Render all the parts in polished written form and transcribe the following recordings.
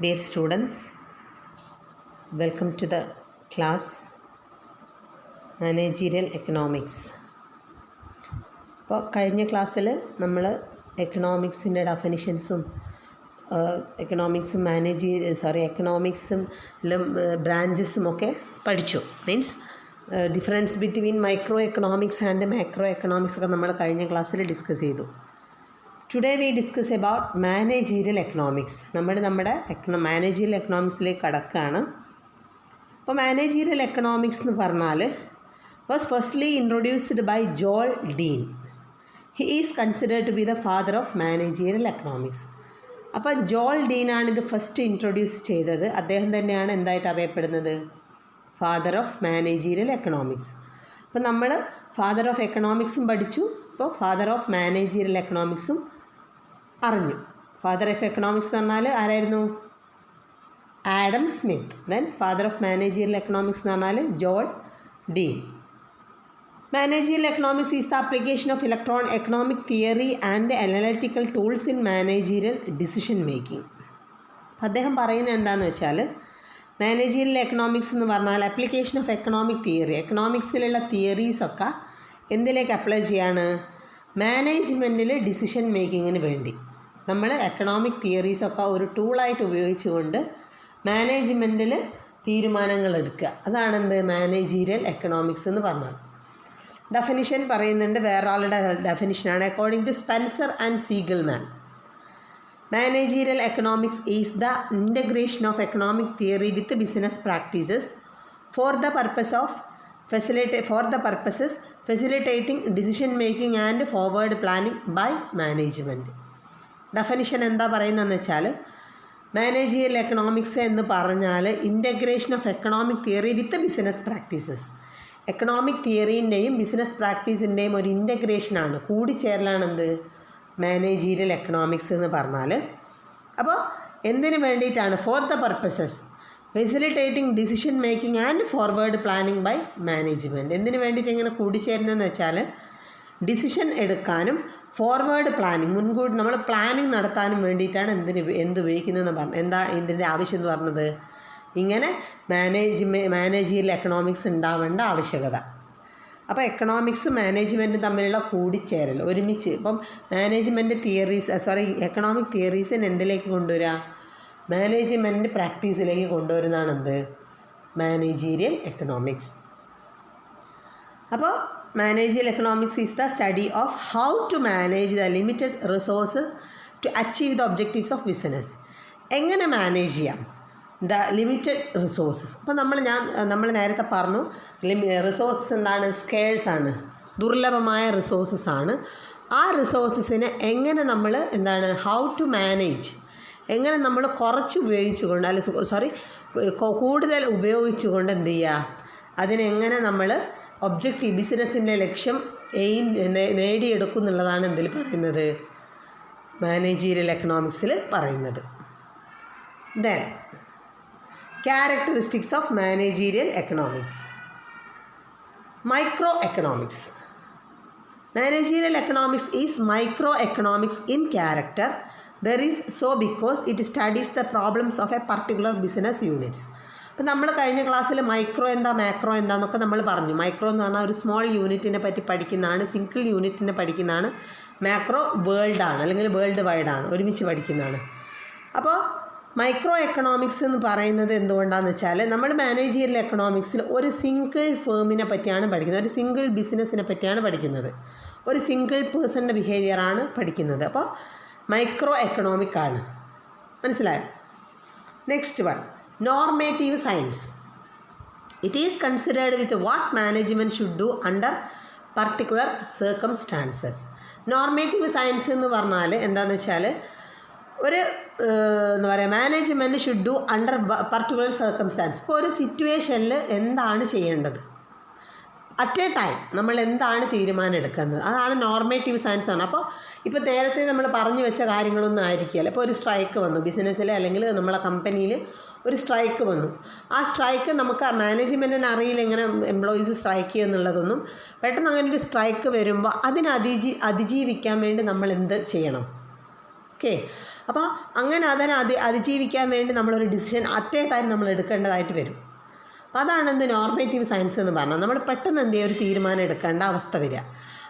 Dear students, welcome to the class Managerial Economics. ഇപ്പോൾ കഴിഞ്ഞ ക്ലാസ്സിൽ നമ്മൾ എക്കണോമിക്സിൻ്റെ ഡെഫിനിഷൻസും എക്കണോമിക്സും ബ്രാഞ്ചസും ഒക്കെ പഠിച്ചു. Means difference between micro economics and macro economics ഒക്കെ നമ്മൾ കഴിഞ്ഞ ക്ലാസ്സിൽ ഡിസ്കസ് ചെയ്തു. Today we discuss about managerial economics. നമ്മുടെ മാനേജീരിയൽ എക്കണോമിക്സിലേക്ക് കടക്കുകയാണ്. അപ്പോൾ മാനേജീരിയൽ എക്കണോമിക്സ് എന്ന് പറഞ്ഞാൽ was firstly introduced by Joel Dean. He is considered to be the father of managerial economics. അപ്പോൾ ജോൾ ഡീനാണ് ഇത് ഫസ്റ്റ് ഇൻട്രൊഡ്യൂസ് ചെയ്തത്. അദ്ദേഹം തന്നെയാണ് എന്തായിട്ട് അറിയപ്പെടുന്നത്? Father of managerial economics. അപ്പോൾ നമ്മൾ ഫാദർ ഓഫ് എക്കണോമിക്സും പഠിച്ചു, ഇപ്പോൾ ഫാദർ ഓഫ് മാനേജീരിയൽ എക്കണോമിക്സും അറിഞ്ഞു. ഫാദർ ഓഫ് എക്കണോമിക്സ് എന്ന് പറഞ്ഞാൽ ആരായിരുന്നു? Adam Smith. Then father of managerial economics എന്ന് പറഞ്ഞാൽ Joel Dean. Managerial economics is the application of economic theory and analytical tools in managerial decision making. അദ്ദേഹം പറയുന്നത് എന്താണെന്ന് വെച്ചാൽ, മാനേജീരിയൽ എക്കണോമിക്സ് എന്ന് പറഞ്ഞാൽ ആപ്ലിക്കേഷൻ ഓഫ് എക്കണോമിക് തിയറി, എക്കണോമിക്സിലുള്ള തിയറീസൊക്കെ എന്തിലേക്ക് അപ്ലൈ ചെയ്യാണ്? മാനേജ്മെൻറ്റിൽ ഡിസിഷൻ മേക്കിങ്ങിന് വേണ്ടി നമ്മൾ എക്കണോമിക് തിയറീസൊക്കെ ഒരു ടൂളായിട്ട് ഉപയോഗിച്ചുകൊണ്ട് മാനേജ്മെൻറ്റിൽ തീരുമാനങ്ങൾ എടുക്കുക. അതാണെന്ത് മാനേജീരിയൽ എക്കണോമിക്സ് എന്ന് പറഞ്ഞാൽ. ഡെഫിനിഷൻ പറയുന്നുണ്ട്, വേറൊരാളുടെ ഡെഫിനിഷനാണ്. According to Spencer and Siegelman, managerial economics is the integration of economic theory with business practices for the purposes facilitating decision making and forward planning by management. Definition എന്താ പറയുന്നതെന്ന് വെച്ചാൽ, managerial economics എന്ന് പറഞ്ഞാൽ integration of economic theory with business practices. Economic തിയറീൻ്റെയും business പ്രാക്ടീസിൻ്റെയും ഒരു ഇൻ്റഗ്രേഷനാണ്, കൂടിച്ചേരലാണെന്ത് managerial economics എന്ന് പറഞ്ഞാൽ. അപ്പോൾ എന്തിനു വേണ്ടിയിട്ടാണ്? For the purposes facilitating decision making and forward planning by management. എന്തിനു വേണ്ടിയിട്ട് ഇങ്ങനെ കൂടിച്ചേരുന്നതെന്ന് വെച്ചാൽ, ഡിസിഷൻ എടുക്കാനും ഫോർവേഡ് പ്ലാനിങ്, മുൻകൂട്ടി നമ്മൾ പ്ലാനിങ് നടത്താനും വേണ്ടിയിട്ടാണ് എന്തുപയോഗിക്കുന്നതെന്ന് പറഞ്ഞു. എന്താ ഇതിൻ്റെ ആവശ്യം എന്ന് പറഞ്ഞത്? ഇങ്ങനെ മാനേജീരിയൽ എക്കണോമിക്സ് ഉണ്ടാവേണ്ട ആവശ്യകത. അപ്പോൾ എക്കണോമിക്സും മാനേജ്മെൻറ്റും തമ്മിലുള്ള കൂടിച്ചേരൽ ഒരുമിച്ച്, ഇപ്പം എക്കണോമിക് തിയറീസിന് എന്തിലേക്ക് കൊണ്ടുവരിക? മാനേജ്മെൻറ്റ് പ്രാക്ടീസിലേക്ക് കൊണ്ടുവരുന്നതാണ് എന്ത് മാനേജീരിയൽ എക്കണോമിക്സ്. അപ്പോൾ managerial economics is the study of how to manage the limited resources to achieve the objectives of business. എങ്ങനെ മാനേജ് ചെയ്യാം ദ ലിമിറ്റഡ് റിസോഴ്സസ്. അപ്പോൾ നമ്മൾ നേരത്തെ പറഞ്ഞു, റിസോഴ്സസ് എന്താണ്? സ്കേഴ്സാണ്, ദുർലഭമായ റിസോഴ്സസ് ആണ്. ആ റിസോഴ്സസിനെ എങ്ങനെ നമ്മൾ ഹൗ ടു മാനേജ്, എങ്ങനെ നമ്മൾ കുറച്ച് ഉപയോഗിച്ചുകൊണ്ട് കൂടുതൽ ഉപയോഗിച്ചുകൊണ്ട് എന്ത് ചെയ്യുക, അതിനെങ്ങനെ നമ്മൾ ബിസിനസ്സിൻ്റെ ലക്ഷ്യം നേടിയെടുക്കും എന്നുള്ളതാണ് എന്തിൽ പറയുന്നത്? മാനേജീരിയൽ എക്കണോമിക്സിൽ പറയുന്നത്. Then characteristics of managerial economics. Micro economics. Managerial economics is microeconomics in character. There is so because it studies the problems of a particular business units. അപ്പോൾ നമ്മൾ കഴിഞ്ഞ ക്ലാസ്സിൽ മൈക്രോ എന്താ മാക്രോ എന്താന്നൊക്കെ നമ്മൾ പറഞ്ഞു. മൈക്രോ എന്ന് പറഞ്ഞാൽ ഒരു സ്മോൾ യൂണിറ്റിനെ പറ്റി പഠിക്കുന്നതാണ്, സിംഗിൾ യൂണിറ്റിനെ പഠിക്കുന്നതാണ്. മാക്രോ വേൾഡാണ്, അല്ലെങ്കിൽ വേൾഡ് വൈഡാണ്, ഒരുമിച്ച് പഠിക്കുന്നതാണ്. അപ്പോൾ മൈക്രോ എക്കണോമിക്സ് എന്ന് പറയുന്നത് എന്തുകൊണ്ടാണെന്ന് വെച്ചാൽ, നമ്മൾ മാനേജീരിയൽ എക്കണോമിക്സിൽ ഒരു സിംഗിൾ ഫേമിനെ പറ്റിയാണ് പഠിക്കുന്നത്, ഒരു സിംഗിൾ ബിസിനസ്സിനെ പറ്റിയാണ് പഠിക്കുന്നത്, ഒരു സിംഗിൾ പേഴ്സണിൻ്റെ ബിഹേവിയറാണ് പഠിക്കുന്നത്. അപ്പോൾ മൈക്രോ എക്കണോമിക് ആണ്. മനസ്സിലായോ? Next one, normative science. It is considered with what management should do under particular circumstances. Normative science എന്ന് പറഞ്ഞാൽ എന്താണെന്ന് വെച്ചാൽ, management should do under particular circumstances. ഇപ്പോൾ ഒരു സിറ്റുവേഷനിൽ എന്താണ് ചെയ്യേണ്ടത്, അറ്റ് എ ടൈം നമ്മൾ എന്താണ് തീരുമാനം എടുക്കുന്നത്, അതാണ് നോർമേറ്റീവ് സയൻസ് ആണ്. അപ്പോൾ ഇപ്പോൾ നേരത്തെ നമ്മൾ പറഞ്ഞു വെച്ച കാര്യങ്ങളൊന്നും ആയിരിക്കില്ല. ഇപ്പോൾ ഒരു സ്ട്രൈക്ക് വന്നു ബിസിനസ്സിൽ, അല്ലെങ്കിൽ നമ്മളെ കമ്പനിയിൽ ഒരു സ്ട്രൈക്ക് വന്നു. ആ സ്ട്രൈക്ക് നമുക്ക് മാനേജ്മെൻറ്റിന് അറിയില്ല എങ്ങനെ എംപ്ലോയീസ് സ്ട്രൈക്ക് ചെയ്യുക എന്നുള്ളതൊന്നും. പെട്ടെന്ന് അങ്ങനെ ഒരു സ്ട്രൈക്ക് വരുമ്പോൾ അതിനെ അതിജീവിക്കാൻ വേണ്ടി നമ്മൾ എന്ത് ചെയ്യണം? ഓക്കെ, അപ്പോൾ അങ്ങനെ അതിജീവിക്കാൻ വേണ്ടി നമ്മളൊരു ഡിസിഷൻ അറ്റ് എ ടൈം നമ്മൾ എടുക്കേണ്ടതായിട്ട് വരും. അപ്പോൾ അതാണ് നോർമേറ്റീവ് സയൻസ് എന്ന് പറഞ്ഞാൽ നമ്മൾ പെട്ടെന്ന് എന്ത് ചെയ്യുക ഒരു തീരുമാനം എടുക്കേണ്ട അവസ്ഥ വരിക.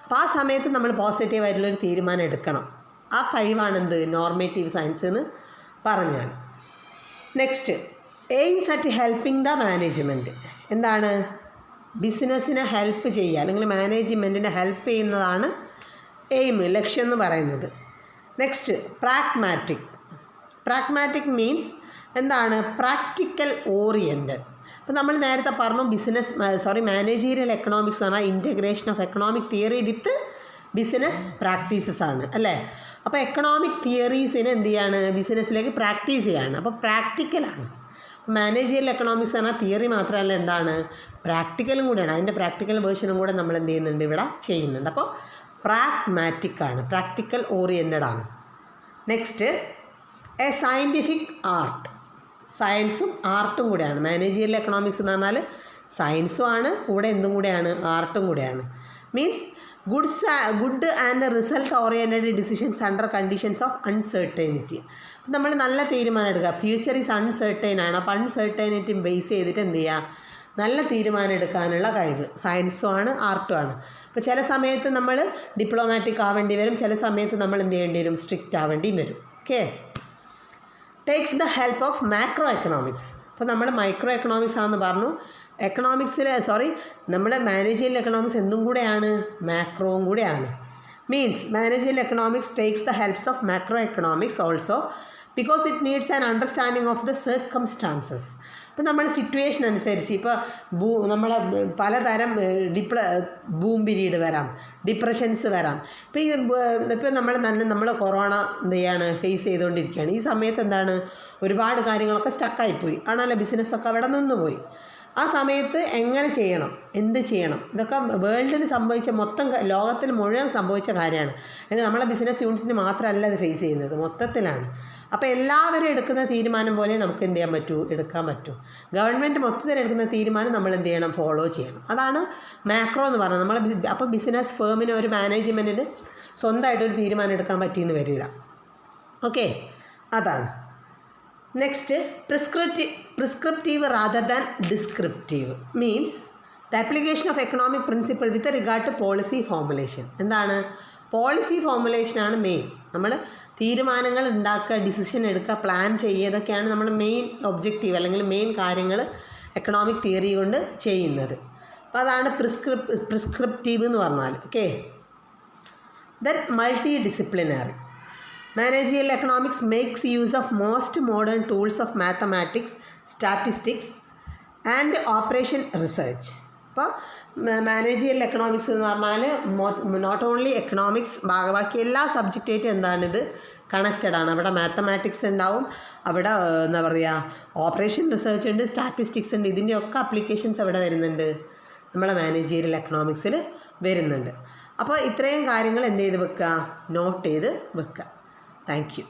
അപ്പോൾ ആ സമയത്ത് നമ്മൾ പോസിറ്റീവായിട്ടുള്ളൊരു തീരുമാനം എടുക്കണം. ആ കഴിവാണ് നോർമേറ്റീവ് സയൻസ് എന്ന് പറഞ്ഞാൽ. Next, aims at helping the management. എന്താണ്? ബിസിനസ്സിനെ ഹെൽപ്പ് ചെയ്യുക അല്ലെങ്കിൽ മാനേജ്മെൻറ്റിനെ ഹെൽപ്പ് ചെയ്യുന്നതാണ് എയിം, ലക്ഷ്യം എന്ന് പറയുന്നത്. നെക്സ്റ്റ്, പ്രാഗ്മാറ്റിക് മീൻസ് എന്താണ്? Practical oriented. അപ്പോൾ നമ്മൾ നേരത്തെ പറഞ്ഞു മാനേജീരിയൽ എക്കണോമിക്സ് എന്ന് പറഞ്ഞാൽ integration of economic theory with business practices ആണ് അല്ലേ. അപ്പോൾ എക്കണോമിക് തിയറീസിനെ എന്ത് ചെയ്യാണ്? ബിസിനസ്സിലേക്ക് പ്രാക്ടീസ് ചെയ്യാണ്. അപ്പോൾ പ്രാക്ടിക്കലാണ്. മാനേജീരിയൽ എക്കണോമിക്സ് എന്ന് പറഞ്ഞാൽ തിയറി മാത്രമല്ല, എന്താണ്? പ്രാക്ടിക്കലും കൂടെയാണ്. അതിൻ്റെ പ്രാക്ടിക്കൽ വേർഷനും കൂടെ നമ്മൾ എന്ത് ചെയ്യുന്നുണ്ട്? ഇവിടെ ചെയ്യുന്നുണ്ട്. അപ്പോൾ പ്രാഗ്മാറ്റിക് ആണ്, പ്രാക്ടിക്കൽ ഓറിയൻറ്റഡ് ആണ്. Next, A scientific art. സയൻസും ആർട്ടും കൂടെയാണ്. മാനേജീരിയൽ എക്കണോമിക്സ് എന്ന് പറഞ്ഞാൽ സയൻസും ആണ്, കൂടെ എന്തും കൂടെയാണ്? ആർട്ടും കൂടെയാണ്. Means good and result oriented decisions under conditions of uncertainty. അപ്പം നമ്മൾ നല്ല തീരുമാനം എടുക്കുക. ഫ്യൂച്ചർ ഈസ് അൺസെർട്ടൈൻ ആണ്. അപ്പോൾ അൺസെർട്ടനിറ്റി ബേസ് ചെയ്തിട്ട് എന്ത് ചെയ്യുക? നല്ല തീരുമാനം എടുക്കാനുള്ള കഴിവ് സയൻസും ആണ്, ആർട്ടും ആണ്. അപ്പോൾ ചില സമയത്ത് നമ്മൾ ഡിപ്ലോമാറ്റിക് ആവേണ്ടി വരും, ചില സമയത്ത് നമ്മൾ എന്ത് ചെയ്യേണ്ടി വരും? സ്ട്രിക്റ്റ് ആവേണ്ടിയും വരും. Okay. Takes the help of macro economics. അപ്പോൾ നമ്മൾ മൈക്രോ എക്കണോമിക്സ് ആണെന്ന് പറഞ്ഞു. നമ്മൾ മാനേജീരിയൽ എക്കണോമിക്സ് എന്തും കൂടെയാണ്? മാക്രോവും കൂടെയാണ്. Means managerial economics takes the helps of macro economics also because it needs an understanding of the circumstances. ഇപ്പോൾ നമ്മൾ സിറ്റുവേഷൻ അനുസരിച്ച് ഇപ്പോൾ നമ്മളെ പലതരം ബൂം പീരീഡ് വരാം, ഡിപ്രഷൻസ് വരാം. ഇപ്പോൾ നമ്മൾ കൊറോണ എന്ത് ചെയ്യാണ്? ഫേസ് ചെയ്തുകൊണ്ടിരിക്കുകയാണ്. ഈ സമയത്ത് എന്താണ്? ഒരുപാട് കാര്യങ്ങളൊക്കെ സ്റ്റക്കായിപ്പോയി ആണല്ലോ, ബിസിനസ്സൊക്കെ അവിടെ നിന്നുപോയി. ആ സമയത്ത് എങ്ങനെ ചെയ്യണം, എന്ത് ചെയ്യണം, ഇതൊക്കെ വേൾഡിൽ സംഭവിച്ച ലോകത്തിൽ മുഴുവൻ സംഭവിച്ച കാര്യമാണ്. അല്ലെങ്കിൽ നമ്മളെ ബിസിനസ് യൂണിറ്റിന് മാത്രമല്ല ഇത് ഫേസ് ചെയ്യുന്നത്, മൊത്തത്തിലാണ്. അപ്പോൾ എല്ലാവരും എടുക്കുന്ന തീരുമാനം പോലെ നമുക്ക് എന്ത് ചെയ്യാൻ പറ്റൂ? എടുക്കാൻ പറ്റൂ. ഗവൺമെൻറ് മൊത്തത്തിൽ എടുക്കുന്ന തീരുമാനം നമ്മൾ എന്ത് ചെയ്യണം? ഫോളോ ചെയ്യണം. അതാണ് മാക്രോ എന്ന് പറയുന്നത്. അപ്പോൾ ബിസിനസ് ഫേമിന്, ഒരു മാനേജ്മെൻറ്റിന് സ്വന്തമായിട്ടൊരു തീരുമാനം എടുക്കാൻ പറ്റിയെന്ന് വരില്ല. ഓക്കെ, അതാണ്. Next, prescriptive rather than descriptive means the application of economic principle with regard to policy formulation. എന്താണ്? പോളിസി ഫോർമുലേഷനാണ് മെയിൻ. നമ്മൾ തീരുമാനങ്ങൾ ഉണ്ടാക്കുക, ഡിസിഷൻ എടുക്കുക, പ്ലാൻ ചെയ്യുക, ഇതൊക്കെയാണ് നമ്മൾ മെയിൻ ഒബ്ജക്റ്റീവ് അല്ലെങ്കിൽ മെയിൻ കാര്യങ്ങൾ എക്കണോമിക് തിയറി കൊണ്ട് ചെയ്യുന്നത്. അപ്പോൾ അതാണ് പ്രിസ്ക്രിപ്റ്റീവ് എന്ന് പറഞ്ഞാൽ. Okay. Then multi disciplinary. Managerial economics makes use of most modern tools of mathematics, statistics and operation research. അപ്പോൾ മാനേജീരിയൽ എക്കണോമിക്സ് എന്ന് പറഞ്ഞാൽ നോട്ട് ഓൺലി എക്കണോമിക്സ്, ബാക്കി എല്ലാ സബ്ജക്റ്റായിട്ടും എന്താണിത്? കണക്റ്റഡ് ആണ്. അവിടെ മാത്തമാറ്റിക്സ് ഉണ്ടാവും, അവിടെ എന്താ പറയുക, ഓപ്പറേഷൻ റിസർച്ച് ഉണ്ട്, സ്റ്റാറ്റിസ്റ്റിക്സ് ഉണ്ട്. ഇതിൻ്റെയൊക്കെ അപ്ലിക്കേഷൻസ് എവിടെ വരുന്നുണ്ട്? നമ്മുടെ മാനേജീരിയൽ എക്കണോമിക്സിൽ വരുന്നുണ്ട്. അപ്പോൾ ഇത്രയും കാര്യങ്ങൾ എന്ത് ചെയ്ത് വെക്കുക? നോട്ട് ചെയ്ത് വെക്കുക. Thank you.